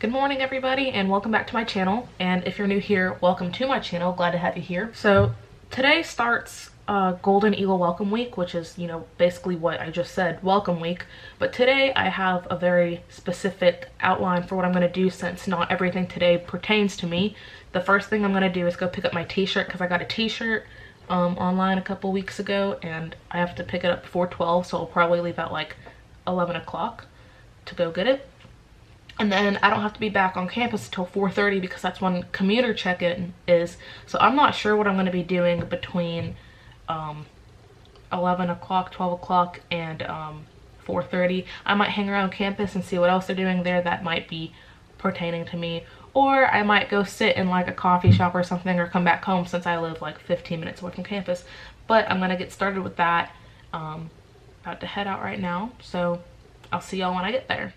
Good morning everybody and welcome back to my channel, and if you're new here, welcome to my channel. Glad to have you here. So today starts Golden Eagle Welcome Week, which is, basically what I just said, Welcome Week. But today I have a very specific outline for what I'm going to do, since not everything today pertains to me. The first thing I'm going to do is go pick up my t-shirt, because I got a t-shirt online a couple weeks ago and I have to pick it up before 12, so I'll probably leave at like 11 o'clock to go get it. And then I don't have to be back on campus until 4:30 because that's when commuter check-in is. So I'm not sure what I'm going to be doing between 11 o'clock, 12 o'clock, and 4:30. I might hang around campus and see what else they're doing there that might be pertaining to me. Or I might go sit in like a coffee shop or something, or come back home since I live like 15 minutes away from campus. But I'm going to get started with that. About to head out right now. So I'll see y'all when I get there.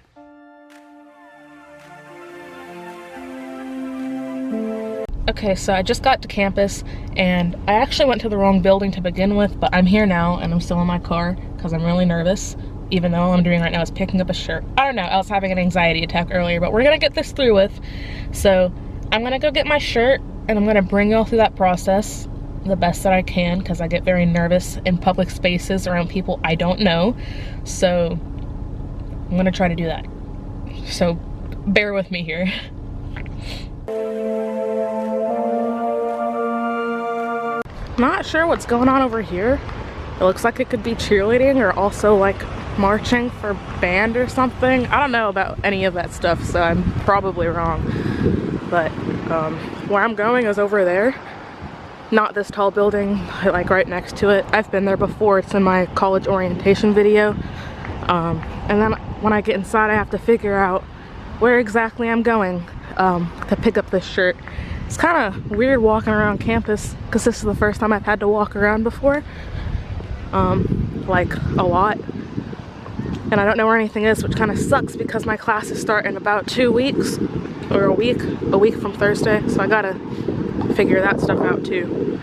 Okay, so I just got to campus and I actually went to the wrong building to begin with, but I'm here now and I'm still in my car because I'm really nervous, even though all I'm doing right now is picking up a shirt. I don't know, I was having an anxiety attack earlier, but we're gonna get this through with. So I'm gonna go get my shirt and I'm gonna bring y'all through that process the best that I can, because I get very nervous in public spaces around people I don't know. So I'm gonna try to do that. So bear with me here. Not sure what's going on over here. It looks like it could be cheerleading or also like marching for band or something. I don't know about any of that stuff, so I'm probably wrong. But where I'm going is over there. Not this tall building, like right next to it. I've been there before. It's in my college orientation video. And then when I get inside, I have to figure out where exactly I'm going to pick up this shirt. It's kind of weird walking around campus because this is the first time I've had to walk around before, like a lot, and I don't know where anything is, which kind of sucks because my classes start in about 2 weeks, or a week from Thursday, so I gotta figure that stuff out too.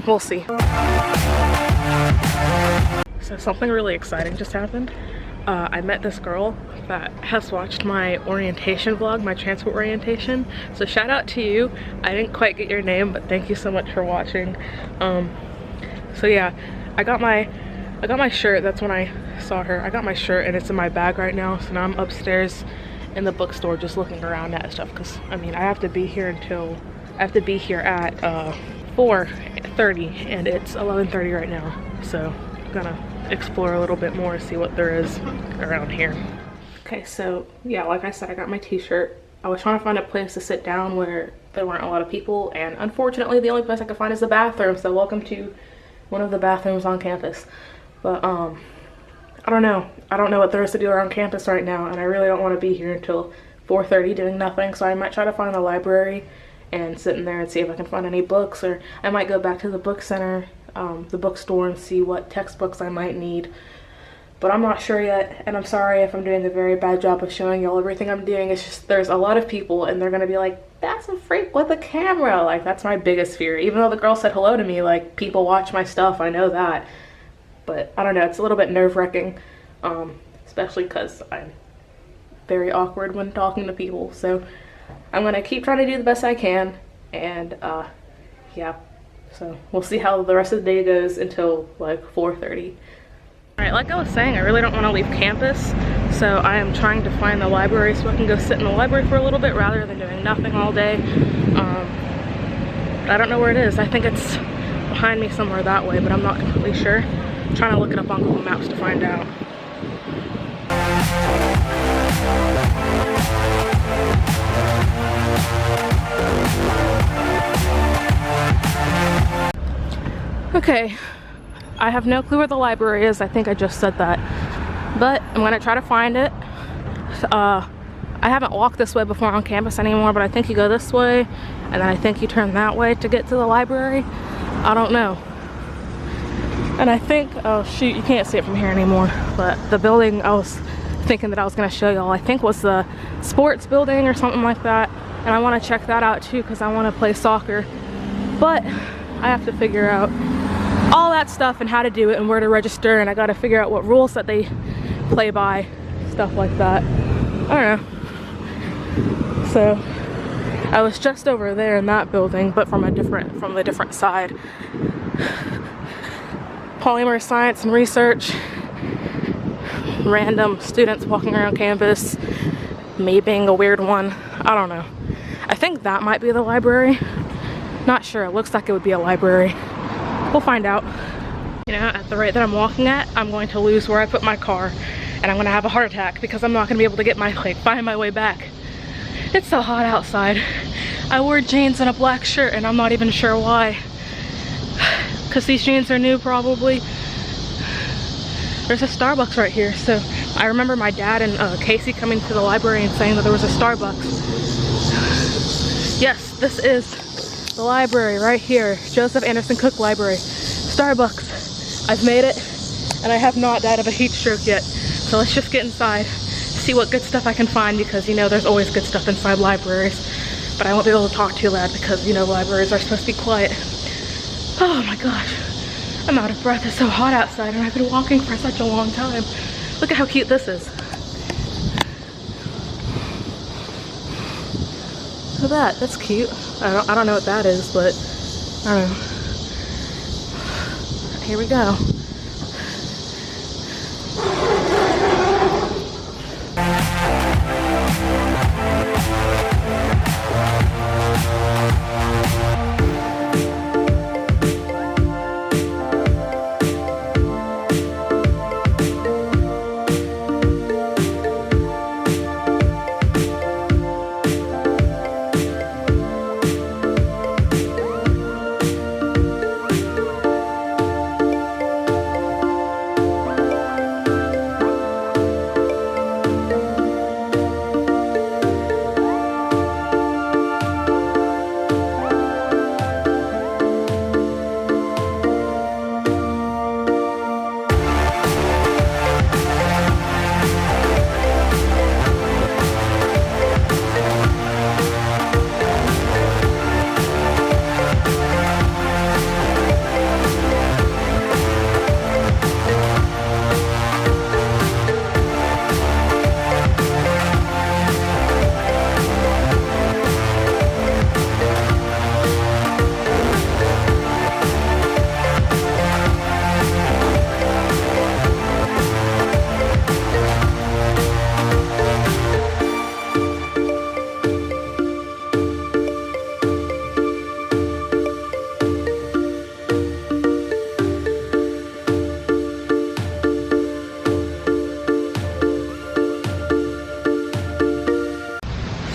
We'll see. So something really exciting just happened. I met this girl that has watched my orientation vlog, my transport orientation. So shout out to you. I didn't quite get your name, but thank you so much for watching. So yeah, I got my shirt. That's when I saw her. I got my shirt and it's in my bag right now. So now I'm upstairs in the bookstore just looking around at stuff, because I mean I have to be here at 4:30 and it's 11:30 right now. So I'm gonna explore a little bit more, see what there is around here. Okay, so yeah, like I said, I got my t-shirt. I was trying to find a place to sit down where there weren't a lot of people, and unfortunately the only place I could find is the bathroom. So welcome to one of the bathrooms on campus. But I don't know what there is to do around campus right now, and I really don't want to be here until 4:30 doing nothing. So I might try to find a library and sit in there and see if I can find any books, or I might go back to the book center, the bookstore, and see what textbooks I might need. But I'm not sure yet, and I'm sorry if I'm doing a very bad job of showing y'all everything I'm doing. It's just there's a lot of people and they're gonna be like, that's a freak with a camera. Like, that's my biggest fear. Even though the girl said hello to me, like, people watch my stuff, I know that. But I don't know, it's a little bit nerve-wracking, especially because I'm very awkward when talking to people. So I'm gonna keep trying to do the best I can, and yeah. So we'll see how the rest of the day goes until like 4:30. Alright, like I was saying, I really don't want to leave campus, so I am trying to find the library so I can go sit in the library for a little bit rather than doing nothing all day. I don't know where it is. I think it's behind me somewhere that way, but I'm not completely sure. I'm trying to look it up on Google Maps to find out. Okay, I have no clue where the library is. I think I just said that, but I'm gonna try to find it. I haven't walked this way before on campus anymore, but I think you go this way and then I think you turn that way to get to the library. I don't know. And I think, oh shoot, you can't see it from here anymore, but the building I was thinking that I was gonna show y'all, I think was the sports building or something like that, and I want to check that out too because I want to play soccer. But I have to figure out all that stuff and how to do it and where to register, and I gotta figure out what rules that they play by, stuff like that. I don't know. So I was just over there in that building, but from the different side. Polymer science and research. Random students walking around campus. Me being a weird one. I don't know. I think that might be the library. Not sure. It looks like it would be a library. We'll find out. You know, at the rate that I'm walking at, I'm going to lose where I put my car, and I'm gonna have a heart attack because I'm not gonna be able to get find my way back. It's so hot outside. I wore jeans and a black shirt, and I'm not even sure why. Because these jeans are new, probably. There's a Starbucks right here, so I remember my dad and Casey coming to the library and saying that there was a Starbucks. Yes, this is the library right here. Joseph Anderson Cook Library. Starbucks. I've made it, and I have not died of a heat stroke yet. So let's just get inside, see what good stuff I can find, because you know there's always good stuff inside libraries. But I won't be able to talk too loud because you know libraries are supposed to be quiet. Oh my gosh, I'm out of breath. It's so hot outside, and I've been walking for such a long time. Look at how cute this is. Look at that, that's cute. I don't know what that is, but I don't know. Here we go.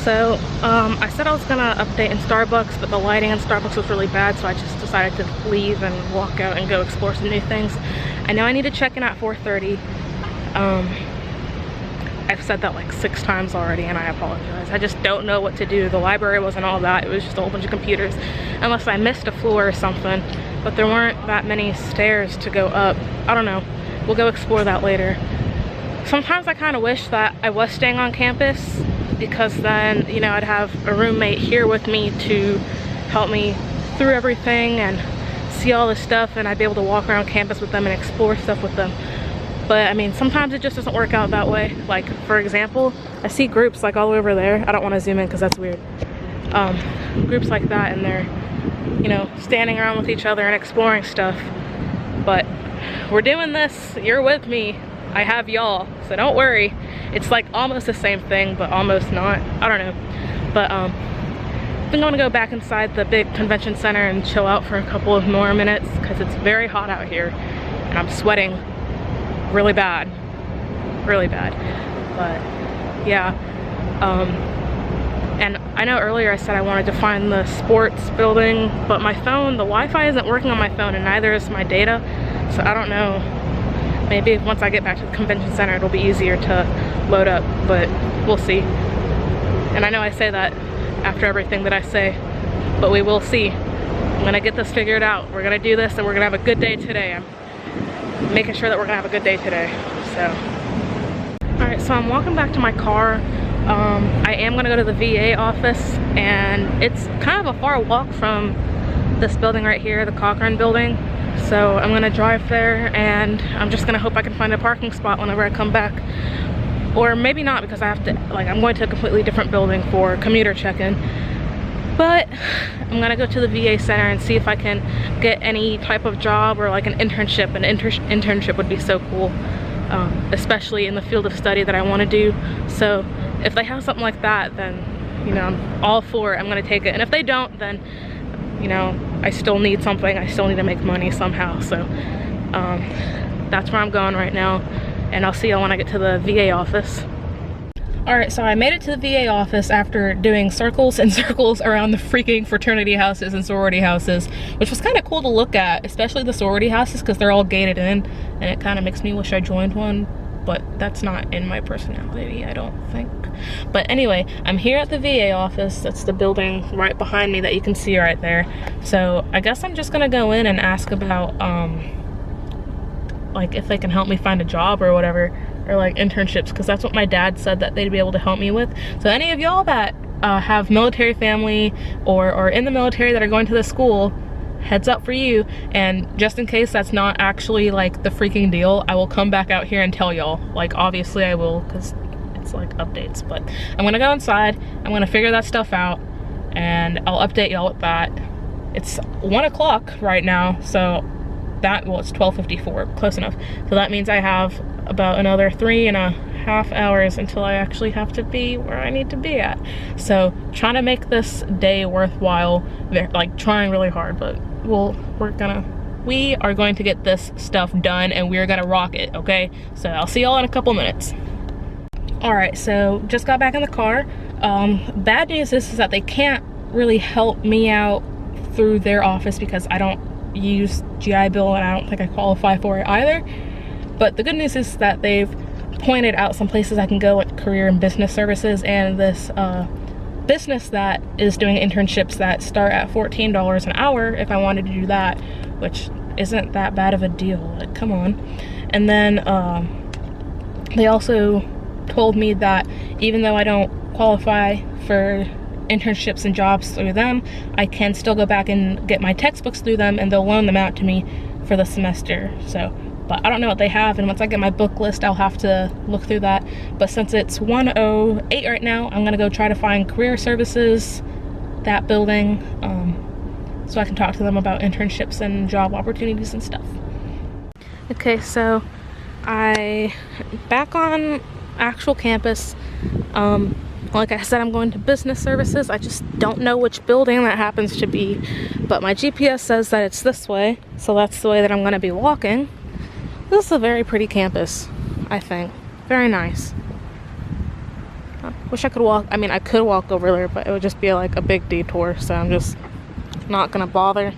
So I said I was gonna update in Starbucks, but the lighting in Starbucks was really bad, so I just decided to leave and walk out and go explore some new things. I know I need to check in at 4:30. I've said that like 6 times already, and I apologize. I just don't know what to do. The library wasn't all that. It was just a whole bunch of computers, unless I missed a floor or something. But there weren't that many stairs to go up. I don't know. We'll go explore that later. Sometimes I kind of wish that I was staying on campus, because then, you know, I'd have a roommate here with me to help me through everything and see all this stuff, and I'd be able to walk around campus with them and explore stuff with them. But I mean, sometimes it just doesn't work out that way. Like, for example, I see groups like all the way over there. I don't want to zoom in because that's weird. Groups like that, and they're, you know, standing around with each other and exploring stuff. But we're doing this, you're with me, I have y'all, so don't worry. It's like almost the same thing, but almost not. I don't know. But I think I'm gonna go back inside the big convention center and chill out for a couple of more minutes, because it's very hot out here and I'm sweating really bad. Really bad. But yeah. And I know earlier I said I wanted to find the sports building, but my phone, the Wi-Fi isn't working on my phone, and neither is my data. So I don't know. Maybe once I get back to the convention center, it'll be easier to load up, but we'll see. And I know I say that after everything that I say, but we will see. I'm gonna get this figured out. We're gonna do this, and we're gonna have a good day today. I'm making sure that we're gonna have a good day today, so. All right, so I'm walking back to my car. I am gonna go to the VA office, and it's kind of a far walk from this building right here, the Cochran building. So I'm gonna drive there, and I'm just gonna hope I can find a parking spot whenever I come back. or maybe not, because I have to, like, I'm going to a completely different building for commuter check-in. But I'm gonna go to the VA center and see if I can get any type of job or like an internship. An internship would be so cool, especially in the field of study that I want to do. So if they have something like that, then, you know, I'm all for it. I'm gonna take it. And if they don't, then, you know, I still need something. I still need to make money somehow. So that's where I'm going right now. And I'll see y'all when I get to the VA office. Alright, so I made it to the VA office after doing circles and circles around the freaking fraternity houses and sorority houses, which was kind of cool to look at, especially the sorority houses, because they're all gated in, and it kind of makes me wish I joined one, but that's not in my personality, I don't think. But anyway, I'm here at the VA office. That's the building right behind me that you can see right there. So I guess I'm just gonna go in and ask about, like, if they can help me find a job or whatever, or like internships, because that's what my dad said that they'd be able to help me with. So any of y'all that have military family or in the military that are going to this school, heads up for you. And just in case that's not actually like the freaking deal, I will come back out here and tell y'all. Like, obviously I will, because it's like updates. But I'm gonna go inside, I'm gonna figure that stuff out, and I'll update y'all with that. It's 1 o'clock right now, so that, well, it's 12:54, close enough. So that means I have about another 3.5 hours until I actually have to be where I need to be at. So trying to make this day worthwhile, like trying really hard, but we are going to get this stuff done, and we're gonna rock it, okay? So I'll see y'all in a couple minutes. All right, so just got back in the car. Bad news is that they can't really help me out through their office because I don't use GI Bill, and I don't think I qualify for it either. But the good news is that they've pointed out some places I can go, like career and business services, and this business that is doing internships that start at $14 an hour if I wanted to do that, which isn't that bad of a deal, like, come on. And then they also told me that even though I don't qualify for internships and jobs through them, I can still go back and get my textbooks through them, and they'll loan them out to me for the semester. So, but I don't know what they have, and once I get my book list, I'll have to look through that. But since it's 1:08 right now, I'm gonna go try to find career services, that building, so I can talk to them about internships and job opportunities and stuff. Okay, so I back on actual campus. Like I said, I'm going to business services. I just don't know which building that happens to be, but my GPS says that it's this way, so that's the way that I'm going to be walking. This is a very pretty campus, I think. Very nice. I wish I could walk. I mean, I could walk over there, but it would just be like a big detour, so I'm just not going to bother.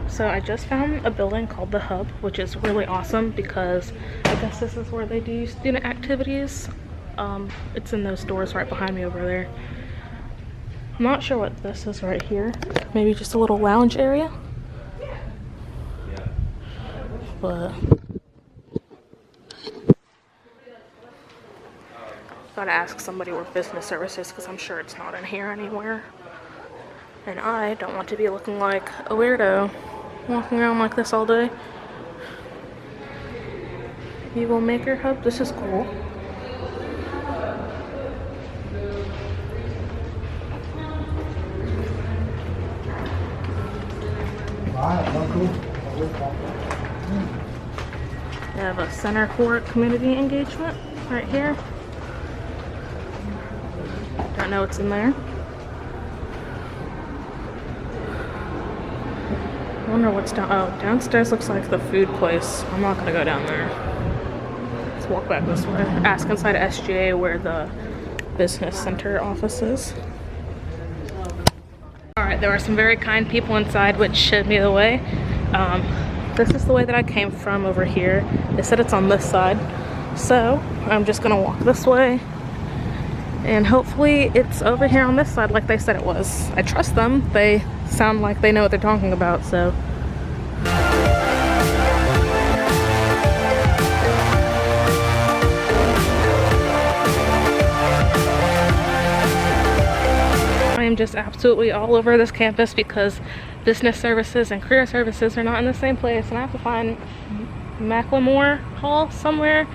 So I just found a building called The Hub, which is really awesome because I guess this is where they do student activities. It's in those doors right behind me over there. I'm not sure what this is right here. Maybe just a little lounge area. But gotta ask somebody where business services, because I'm sure it's not in here anywhere. And I don't want to be looking like a weirdo walking around like this all day. Evil Maker Hub, this is cool. They have a Center for Community Engagement right here. Don't know what's in there. I wonder what's down. Oh, downstairs looks like the food place. I'm not gonna go down there. Let's walk back this way. Ask inside SGA where the business center office is. Alright, there were some very kind people inside which showed me the way. This is the way that I came from over here. They said it's on this side. So I'm just gonna walk this way. And hopefully it's over here on this side like they said it was. I trust them. They sound like they know what they're talking about, so. I am just absolutely all over this campus because business services and career services are not in the same place, and I have to find Macklemore Hall somewhere.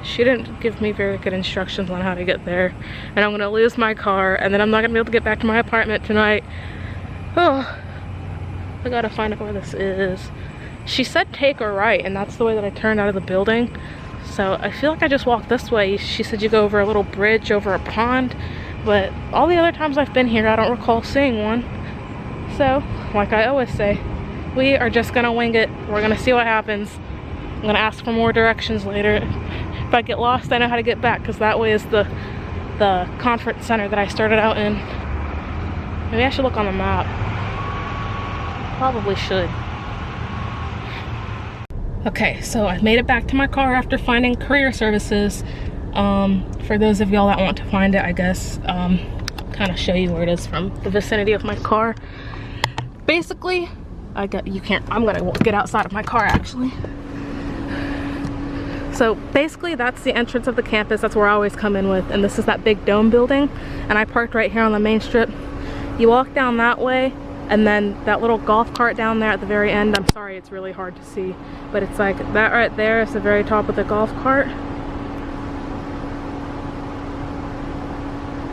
She didn't give me very good instructions on how to get there, and I'm gonna lose my car, and then I'm not gonna be able to get back to my apartment tonight. Oh, I gotta find out where this is. She said take a right, and that's the way that I turned out of the building. So I feel like I just walked this way. She said you go over a little bridge over a pond, but all the other times I've been here, I don't recall seeing one. So, like I always say, we are just gonna wing it. We're gonna see what happens. I'm gonna ask for more directions later. If I get lost, I know how to get back, because that way is the conference center that I started out in. Maybe I should look on the map. Probably should. Okay, so I made it back to my car after finding career services. For those of y'all that want to find it, I guess, kind of show you where it is from the vicinity of my car. Basically, I'm gonna get outside of my car actually. So basically that's the entrance of the campus. That's where I always come in with, and this is that big dome building, and I parked right here on the main strip. You walk down that way, and then that little golf cart down there at the very end. I'm sorry, it's really hard to see, but it's like that right there is the very top of the golf cart.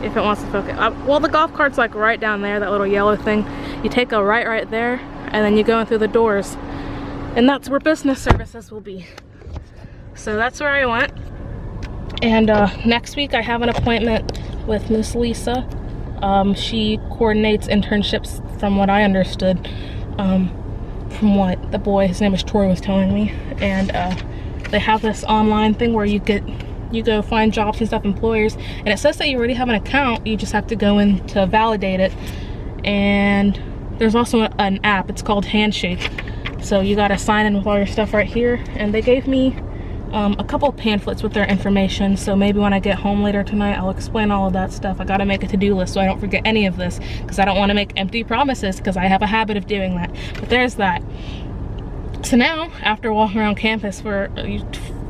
If it wants to focus. Well, the golf cart's like right down there, that little yellow thing. You take a right there, and then you go in through the doors, and that's where business services will be. So that's where I went. And next week I have an appointment with Miss Lisa. She coordinates internships, from what I understood, from what the boy, his name is Troy, was telling me. And they have this online thing where you go find jobs and stuff, employers, and it says that you already have an account. You just have to go in to validate it. And there's also an app, it's called Handshake. So you gotta sign in with all your stuff right here. And they gave me a couple pamphlets with their information, so maybe when I get home later tonight I'll explain all of that stuff. I gotta make a to-do list so I don't forget any of this, because I don't want to make empty promises, because I have a habit of doing that. But there's that. So now, after walking around campus for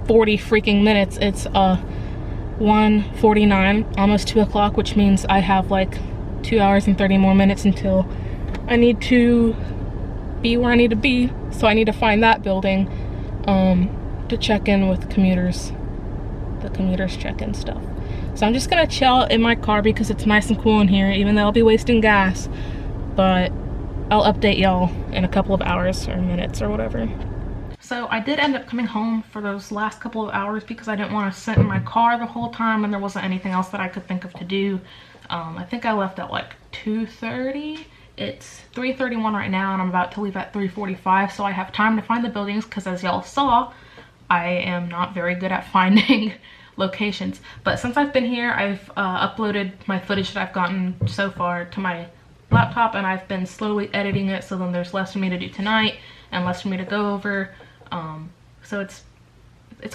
40 freaking minutes, it's 1:49, almost 2 o'clock, which means I have like 2 hours and 30 more minutes until I need to be where I need to be. So I need to find that building to check in with commuters, the commuters check-in stuff. So I'm just gonna chill in my car because it's nice and cool in here, even though I'll be wasting gas. But I'll update y'all in a couple of hours or minutes or whatever. So I did end up coming home for those last couple of hours because I didn't want to sit in my car the whole time, and there wasn't anything else that I could think of to do. I think I left at like 2:30. It's 3:31 right now, and I'm about to leave at 3:45, so I have time to find the buildings, because as y'all saw, I am not very good at finding locations. But since I've been here, I've uploaded my footage that I've gotten so far to my laptop, and I've been slowly editing it, so then there's less for me to do tonight and less for me to go over. So it's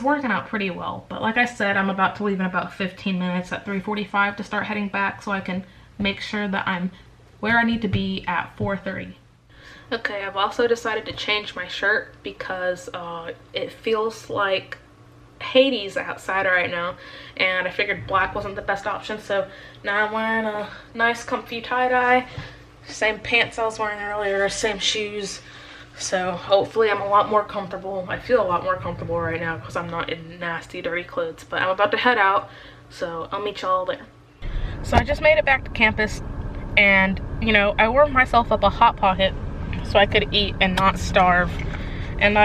working out pretty well. But like I said, I'm about to leave in about 15 minutes at 3:45 to start heading back, so I can make sure that I'm where I need to be at 4:30. Okay, I've also decided to change my shirt because it feels like Hades outside right now, and I figured black wasn't the best option, so now I'm wearing a nice comfy tie-dye, same pants I was wearing earlier, same shoes. So hopefully I'm a lot more comfortable. I feel a lot more comfortable right now because I'm not in nasty dirty clothes. But I'm about to head out, so I'll meet y'all there. So I just made it back to campus, and you know, I warmed myself up a Hot Pocket so I could eat and not starve. And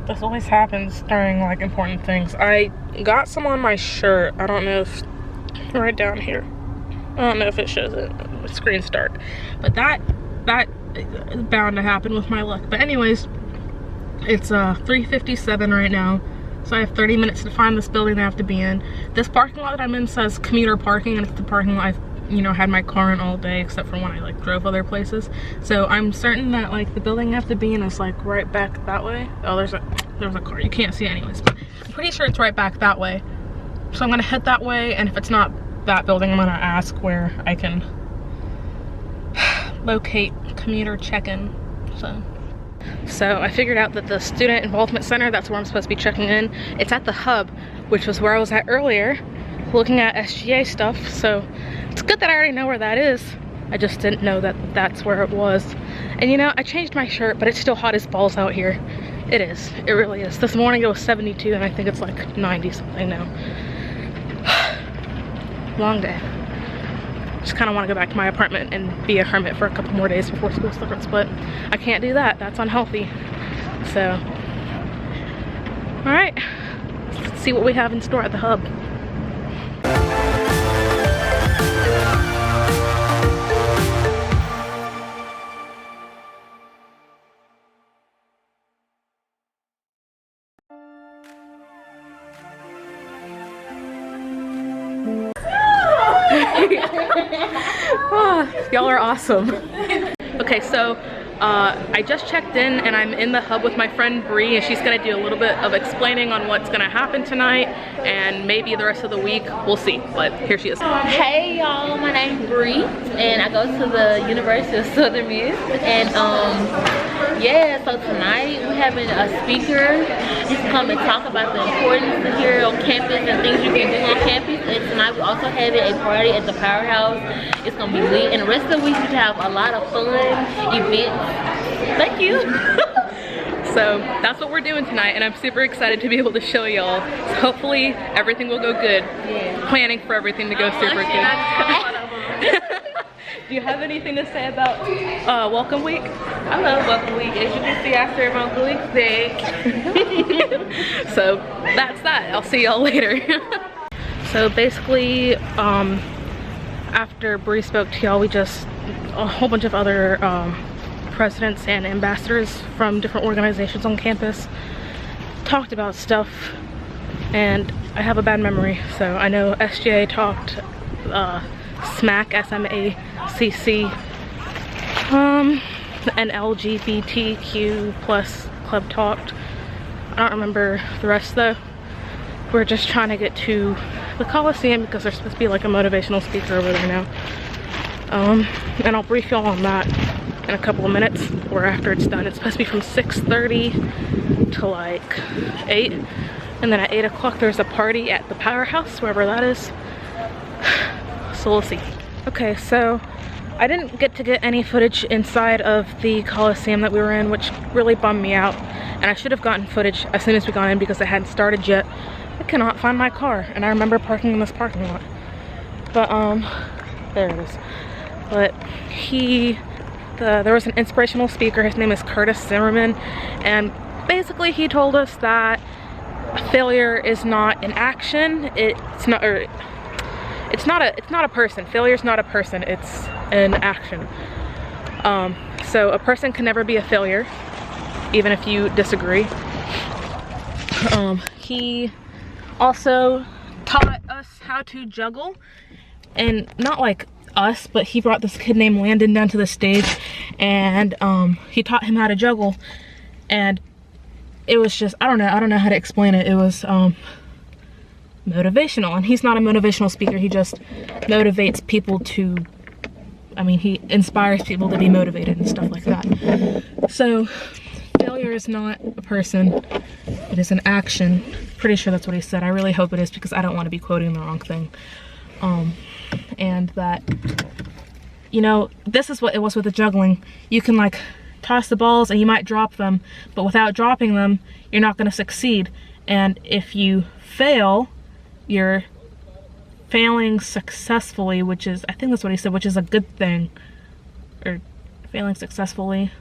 this always happens during like important things. I got some on my shirt. I don't know if, right down here, I don't know if it shows it. The screen's dark, but that is bound to happen with my luck. But anyways, it's 3:57 right now, so I have 30 minutes to find this building that I have to be in. This parking lot that I'm in says commuter parking, and it's the parking lot I've, you know, had my car in all day, except for when I like drove other places. So I'm certain that like the building I have to be in is like right back that way. Oh, there's a car, you can't see it anyways, but I'm pretty sure it's right back that way. So I'm gonna head that way, and if it's not that building, I'm gonna ask where I can locate Commuter check-in. So I figured out that the student involvement center, that's where I'm supposed to be checking in. It's at the hub, which was where I was at earlier, looking at SGA stuff. So it's good that I already know where that is. I just didn't know that that's where it was. And you know, I changed my shirt, but it's still hot as balls out here. It is, it really is. This morning it was 72 and I think it's like 90 something now. Long day. Just kind of want to go back to my apartment and be a hermit for a couple more days before school starts, but I can't do that. That's unhealthy. So, all right, let's see what we have in store at the hub. Oh, y'all are awesome. Okay, so I just checked in and I'm in the hub with my friend Bree, and she's gonna do a little bit of explaining on what's gonna happen tonight and maybe the rest of the week. We'll see, but here she is. Hey y'all, my name's Bree and I go to the University of Southern Miss, and yeah, so tonight we're having a speaker just come and talk about the importance of here on campus and things you can do on campus. And tonight we're also having a party at the powerhouse. It's gonna be lit, and the rest of the week we have a lot of fun events. Thank you. So that's what we're doing tonight, and I'm super excited to be able to show y'all. So hopefully everything will go good. Yeah. Planning for everything to go super good. Do you have anything to say about Welcome Week? I love Welcome Week. As you can see, I serve Uncle Week sick. So that's that. I'll see y'all later. So basically, after Bree spoke to y'all, we just, a whole bunch of other presidents and ambassadors from different organizations on campus talked about stuff, and I have a bad memory. So I know SGA talked, SMAC, S-M-A-C-C, and LGBTQ plus club talked. I don't remember the rest though. We're just trying to get to the Coliseum because there's supposed to be like a motivational speaker over there now. And I'll brief y'all on that in a couple of minutes, or after it's done. It's supposed to be from 6:30 to like 8, and then at 8 o'clock there's a party at the powerhouse, wherever that is. So we'll see. Okay, so I didn't get to get any footage inside of the Coliseum that we were in, which really bummed me out, and I should have gotten footage as soon as we got in because I hadn't started yet. I cannot find my car, and I remember parking in this parking lot. But there it is. But there was an inspirational speaker. His name is Curtis Zimmerman, and basically he told us that failure is not an action. It's not a person. Failure is not a person. It's an action. So a person can never be a failure, even if you disagree. He also taught us how to juggle, and not like us, but he brought this kid named Landon down to the stage, and he taught him how to juggle, and it was just, I don't know how to explain it. It was motivational, and he's not a motivational speaker. He just motivates people to, he inspires people to be motivated and stuff like that. So failure is not a person, it is an action. Pretty sure that's what he said. I really hope it is, because I don't want to be quoting the wrong thing. And that, this is what it was with the juggling. You can like toss the balls and you might drop them, but without dropping them, you're not going to succeed. And if you fail, you're failing successfully, which is, I think that's what he said, which is a good thing. Or failing successfully,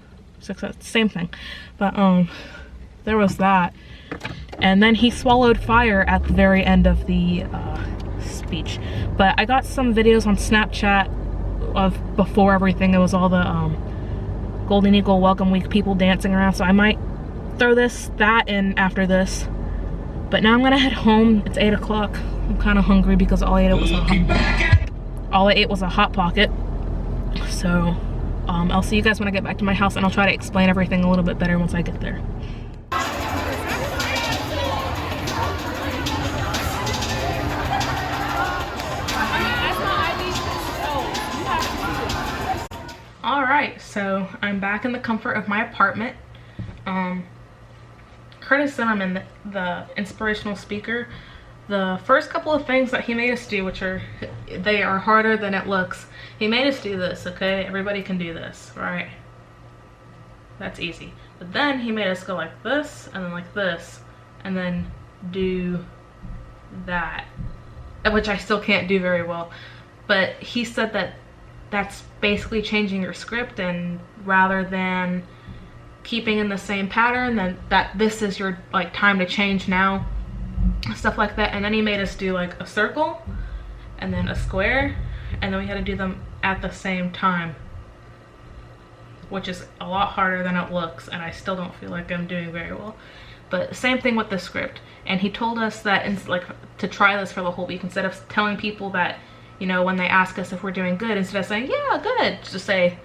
success, same thing. But there was that. And then he swallowed fire at the very end of the speech. But I got some videos on Snapchat of before everything. It was all the Golden Eagle Welcome Week people dancing around, so I might throw that in after this. But now I'm gonna head home. It's 8 o'clock. I'm kind of hungry because all I ate was a hot pocket. So I'll see you guys when I get back to my house, and I'll try to explain everything a little bit better once I get there. so I'm back in the comfort of my apartment. Curtis Zimmerman, the inspirational speaker, the first couple of things that he made us do, they are harder than it looks. He made us do this, okay? Everybody can do this, right? That's easy. But then he made us go like this, and then like this, and then do that, which I still can't do very well. But he said that that's basically changing your script, and rather than keeping in the same pattern, then that this is your like time to change now, stuff like that. And then he made us do like a circle and then a square, and then we had to do them at the same time, which is a lot harder than it looks, and I still don't feel like I'm doing very well. But same thing with the script. And he told us that like to try this for the whole week, instead of telling people that, you know, when they ask us if we're doing good, instead of saying yeah good, just say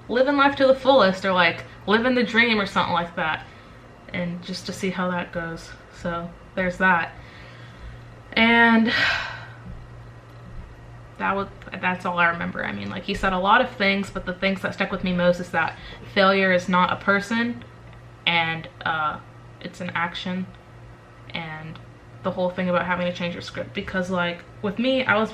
living life to the fullest, or like living the dream, or something like that, and just to see how that goes. So there's that. And that's all I remember. I mean, like, he said a lot of things, but the things that stuck with me most is that failure is not a person, and it's an action, and the whole thing about having to change your script. Because like with me, I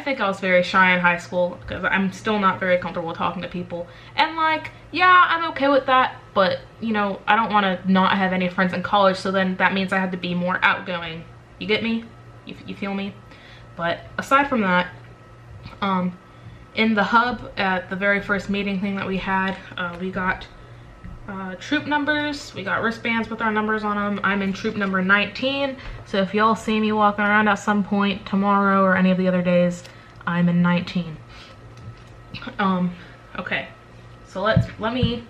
think I was very shy in high school, because I'm still not very comfortable talking to people. And like, yeah, I'm okay with that, but you know, I don't want to not have any friends in college, so then that means I had to be more outgoing. You get me? You feel me? But aside from that, in the hub at the very first meeting thing that we had, we got troop numbers. We got wristbands with our numbers on them. I'm in troop number 19, so if y'all see me walking around at some point tomorrow or any of the other days, I'm in 19. Okay, so let me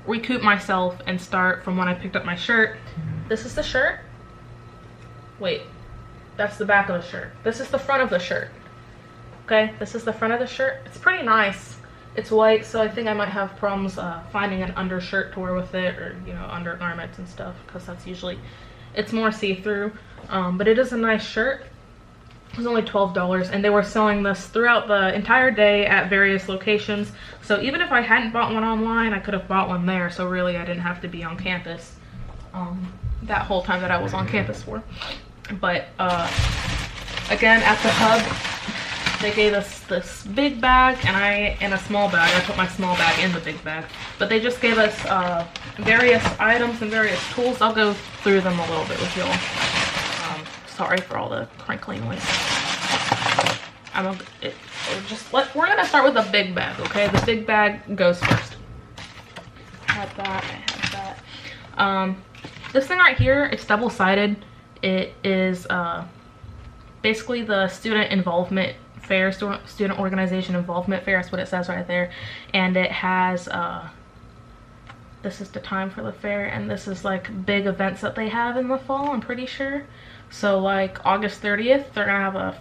recoup myself and start from when I picked up my shirt. This is the shirt. Wait, that's the back of the shirt. This is the front of the shirt. Okay, this is the front of the shirt. It's pretty nice. It's white, so I think I might have problems finding an undershirt to wear with it, or, you know, undergarments and stuff, because that's usually, it's more see-through. But it is a nice shirt. It was only $12, and they were selling this throughout the entire day at various locations. So even if I hadn't bought one online, I could have bought one there. So really, I didn't have to be on campus that whole time that I was on campus for. But again, at the hub, they gave us this big bag, and a small bag. I put my small bag in the big bag. But they just gave us various items and various tools. I'll go through them a little bit with y'all. Sorry for all the crinkling noise. We're gonna start with the big bag, okay? The big bag goes first. I have that. I have that. This thing right here, it's double-sided. It is basically the student involvement fair, student organization involvement fair. That's what it says right there. And it has this is the time for the fair, and this is like big events that they have in the fall, I'm pretty sure. So like August 30th, they're gonna have a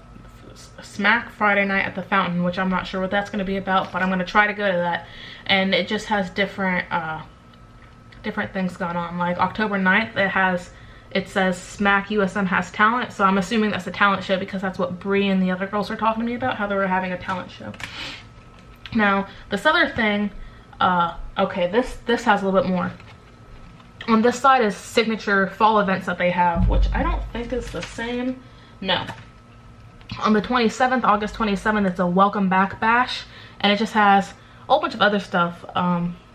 smack Friday night at the fountain, which I'm not sure what that's gonna be about, but I'm gonna try to go to that. And it just has different things going on. Like October 9th, it says Smack USM has talent, so I'm assuming that's a talent show, because that's what Bree and the other girls were talking to me about, how they were having a talent show. Now, this other thing, okay, this has a little bit more. On this side is signature fall events that they have, which I don't think is the same. No. On the 27th, August 27th, it's a welcome back bash, and it just has a whole bunch of other stuff,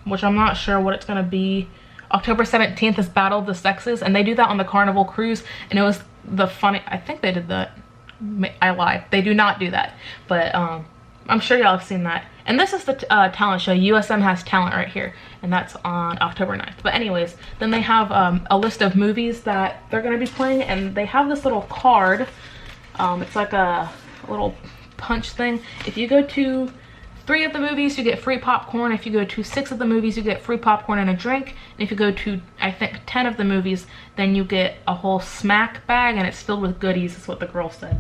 which I'm not sure what it's gonna be. October 17th is Battle of the Sexes, and they do that on the Carnival Cruise, and it was the funny, I think they did that. I lied. They do not do that, but I'm sure y'all have seen that. And this is the talent show. USM has talent right here, and that's on October 9th. But anyways, then they have a list of movies that they're going to be playing, and they have this little card. It's like a little punch thing. If you go to 3 of the movies, you get free popcorn. If you go to 6 of the movies, you get free popcorn and a drink. And if you go to, I think, 10 of the movies, then you get a whole smack bag, and it's filled with goodies, is what the girl said.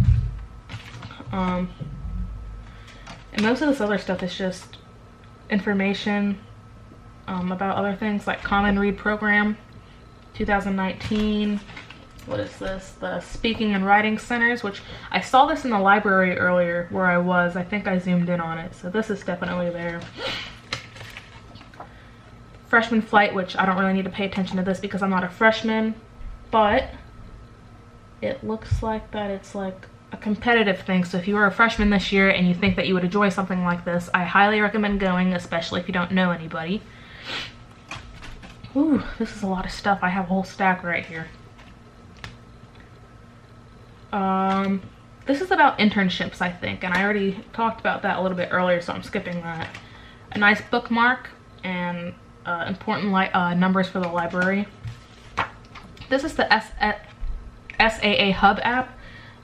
And most of this other stuff is just information about other things, like Common Read Program 2019, what is this? The Speaking and Writing Centers, which I saw this in the library earlier where I was. I think I zoomed in on it. So this is definitely there. Freshman Flight, which I don't really need to pay attention to this because I'm not a freshman, but it looks like that it's like a competitive thing. So if you are a freshman this year and you think that you would enjoy something like this, I highly recommend going, especially if you don't know anybody. Ooh, this is a lot of stuff. I have a whole stack right here. This is about internships, I think, and I already talked about that a little bit earlier, so I'm skipping that. A nice bookmark and important numbers for the library. This is the SAA Hub app.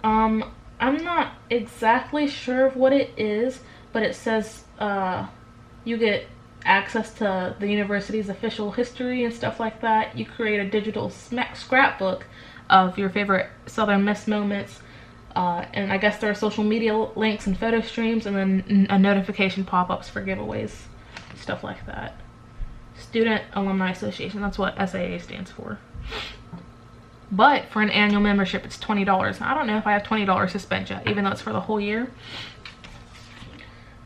I'm not exactly sure of what it is, but it says you get access to the university's official history and stuff like that. You create a digital scrapbook of your favorite Southern Miss moments, and I guess there are social media links and photo streams, and then a notification pop-ups for giveaways, stuff like that. Student Alumni Association, that's what SAA stands for. But for an annual membership, it's $20. I don't know if I have $20 to spend yet, even though it's for the whole year.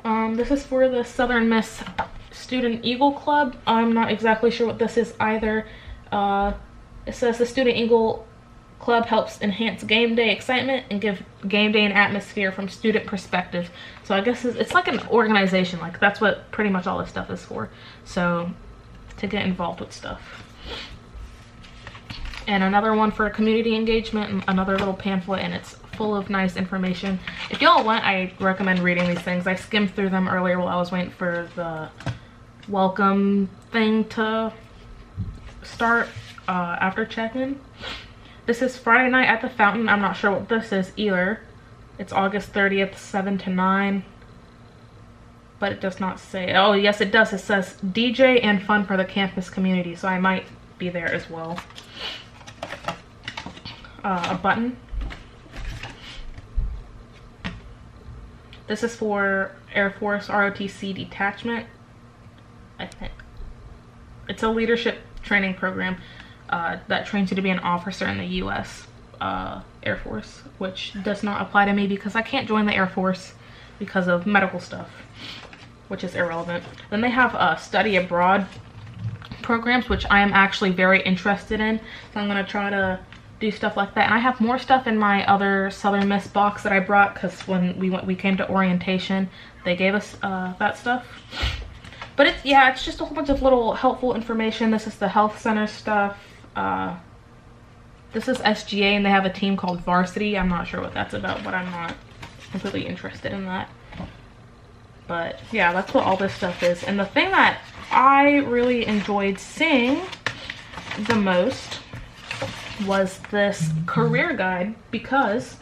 This is for the Southern Miss Student Eagle Club. I'm not exactly sure what this is either. It says the Student Eagle Club helps enhance game day excitement and give game day an atmosphere from student perspective. So I guess it's like an organization. Like that's what pretty much all this stuff is for. So to get involved with stuff. And another one for community engagement, and another little pamphlet, and it's full of nice information. If y'all want, I recommend reading these things. I skimmed through them earlier while I was waiting for the welcome thing to start after check-in. This is Friday Night at the Fountain. I'm not sure what this is either. It's August 30th, 7 to 9. But it does not say. Oh, yes, it does. It says DJ and fun for the campus community. So I might be there as well. A button. This is for Air Force ROTC detachment. I think. It's a leadership training program that trains you to be an officer in the U.S. Air Force, which does not apply to me because I can't join the Air Force because of medical stuff, which is irrelevant. Then they have study abroad programs, which I am actually very interested in. So I'm going to try to do stuff like that. And I have more stuff in my other Southern Miss box that I brought because when we came to orientation, they gave us that stuff. But it's just a whole bunch of little helpful information. This is the health center stuff. This is SGA, and they have a team called Varsity. I'm not sure what that's about, but I'm not completely interested in that. But yeah, that's what all this stuff is. And the thing that I really enjoyed seeing the most was this career guide, because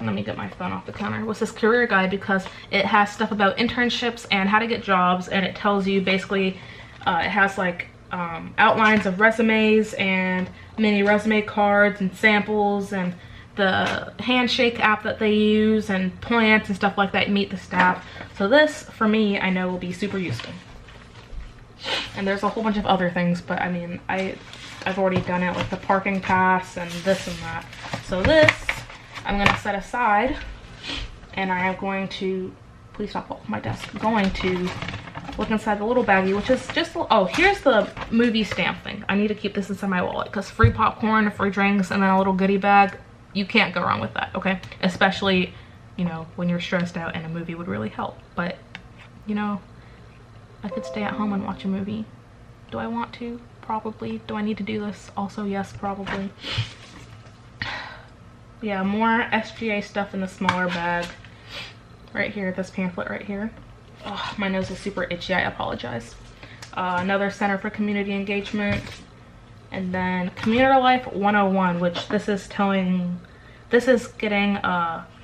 let me get my phone off the counter. Was this career guide because it has stuff about internships and how to get jobs, and it tells you basically it has like outlines of resumes and mini resume cards and samples and the handshake app that they use and plants and stuff like that. Meet the staff. So this for me, I know, will be super useful. And there's a whole bunch of other things, but I mean I've already done it, like the parking pass and this and that. So this I'm gonna set aside, and I am going to, please stop off my desk, I'm going to look inside the little baggie, which is just, oh, here's the movie stamp thing. I need to keep this inside my wallet because free popcorn, free drinks, and then a little goodie bag. You can't go wrong with that, okay? Especially, you know, when you're stressed out, and a movie would really help. But, you know, I could stay at home and watch a movie. Do I want to? Probably. Do I need to do this? Also, yes, probably. Yeah, more SGA stuff in the smaller bag. Right here, this pamphlet right here. Oh, my nose is super itchy, I apologize. Another Center for Community Engagement. And then Commuter Life 101, which this is getting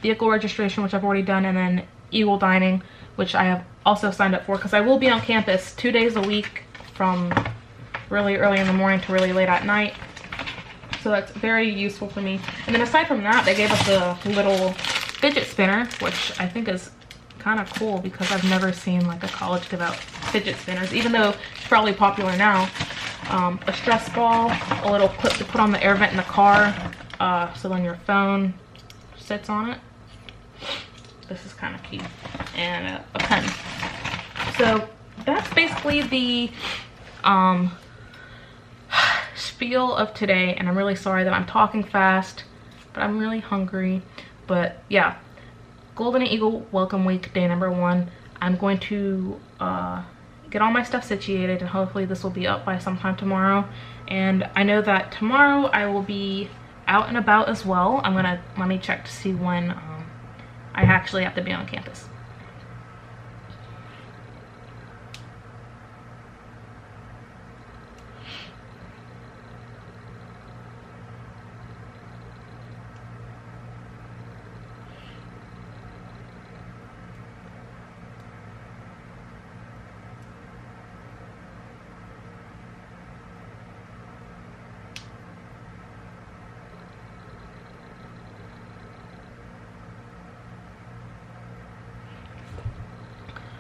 vehicle registration, which I've already done, and then Eagle Dining, which I have also signed up for, because I will be on campus 2 days a week from really early in the morning to really late at night. So that's very useful for me. And then aside from that, they gave us a little fidget spinner, which I think is kind of cool because I've never seen like a college give out fidget spinners, even though it's probably popular now. a stress ball, a little clip to put on the air vent in the car, so then your phone sits on it. This is kind of key. And a pen. So that's basically the spiel of today, and I'm really sorry that I'm talking fast, but I'm really hungry. But yeah, Golden Eagle Welcome Week, day number 1. I'm going to get all my stuff situated, and hopefully this will be up by sometime tomorrow. And I know that tomorrow I will be out and about as well. Let me check to see when I actually have to be on campus.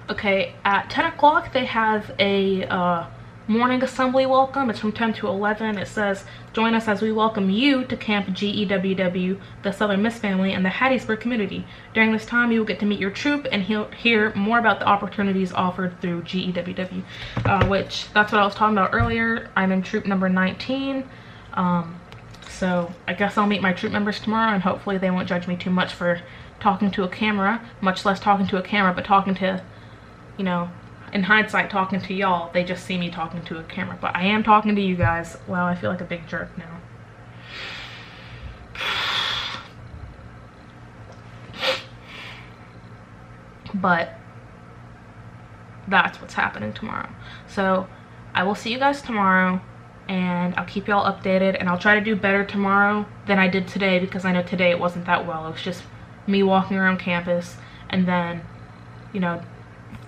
Okay, at 10 o'clock they have a morning assembly welcome. It's from 10 to 11. It says, join us as we welcome you to Camp GEWW, the Southern Miss family, and the Hattiesburg community. During this time, you will get to meet your troop and hear more about the opportunities offered through GEWW, which that's what I was talking about earlier. I'm in troop number 19. So I guess I'll meet my troop members tomorrow, and hopefully they won't judge me too much for talking to a camera, much less talking to a camera, but talking to, you know, in hindsight, talking to y'all. They just see me talking to a camera, but I am talking to you guys. Wow, I feel like a big jerk now. But that's what's happening tomorrow. So I will see you guys tomorrow, and I'll keep y'all updated, and I'll try to do better tomorrow than I did today, because I know today it wasn't that well. It was just me walking around campus and then, you know,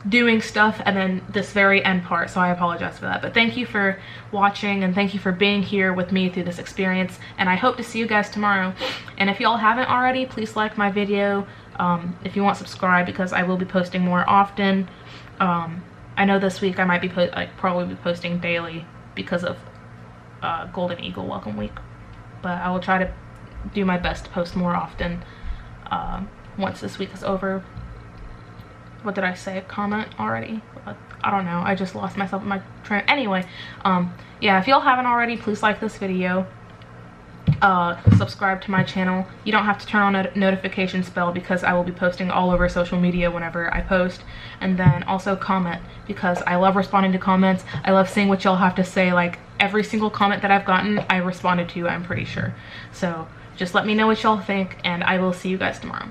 doing stuff, and then this very end part, so I apologize for that. But thank you for watching, and thank you for being here with me through this experience, and I hope to see you guys tomorrow. And if y'all haven't already, please like my video. If you want, subscribe, because I will be posting more often. I know this week I might be probably be posting daily because of Golden Eagle Welcome Week, but I will try to do my best to post more often once this week is over. What did I say? Comment already? I don't know. I just lost myself in my train. Anyway, yeah, if y'all haven't already, please like this video. Subscribe to my channel. You don't have to turn on a notifications bell, because I will be posting all over social media whenever I post. And then also comment, because I love responding to comments. I love seeing what y'all have to say. Like, every single comment that I've gotten, I responded to, I'm pretty sure. So just let me know what y'all think, and I will see you guys tomorrow.